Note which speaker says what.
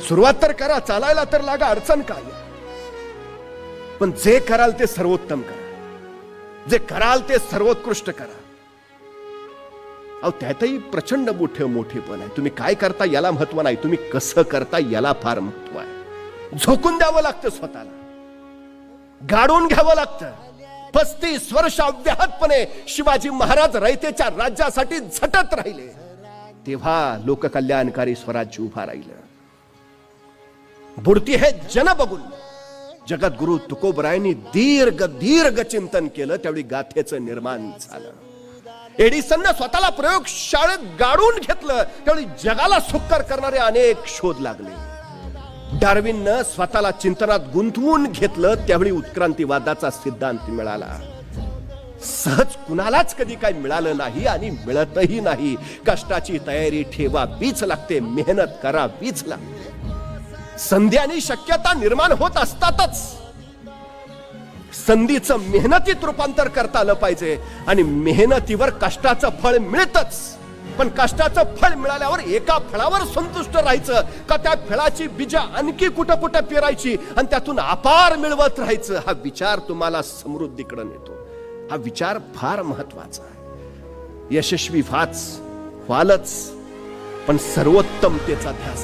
Speaker 1: सुरुवात तर करा, चालायला तर लागा, अडचण काय, पण जे कराल ते सर्वोत्तम करा, जे कराल ते सर्वोत्कृष्ट करा. अहो त्यातही प्रचंड मोठेपण आहे. तुम्ही काय करता याला महत्व नाही, तुम्ही कसं करता याला फार महत्व आहे. झोकून द्यावं लागतं, स्वतःला गाडून घ्यावं लागतं. 35 वर्ष अव्याहतपणे शिवाजी महाराज रयतेच्या राज्यासाठी झटत राहिले, तेव्हा लोककल्याणकारी स्वराज्य उभा राहिलं. बुडती हे जन बघून जगद्गुरु तुकोबरायांनी दीर्घ दीर्घ चिंतन केलं, त्यावेळी गाथेचं निर्माण झालं. एडिसनने स्वतःला प्रयोगशाळेत गाडून घेतलं, त्यावेळी जगाला सुकर करणारे अनेक शोध लागले. डार्विननं स्वतःला चिंतनात गुंतवून घेतलं, त्यावेळी उत्क्रांतीवादाचा सिद्धांत मिळाला. सहज कुणालाच कधी काही मिळालं नाही आणि मिळतही नाही. कष्टाची तयारी ठेवावीच लागते, मेहनत करावीच लागते. संधी आणि शक्यता निर्माण होत असतातच, संधीचं मेहनतीत रूपांतर करता आलं पाहिजे आणि मेहनतीवर कष्टाचं फळ मिळतच. पण कष्टाचं फळ मिळाल्यावर एका फळावर संतुष्ट राहायचं का त्या फळाची बीज आणखी कुठं कुठं पेरायची आणि त्यातून अपार मिळवत राहायचं, हा विचार तुम्हाला समृद्धीकडे नेतो. हा विचार फार महत्वाचा आहे. यशस्वी व्हालच, पण सर्वोत्तमतेचा ध्यास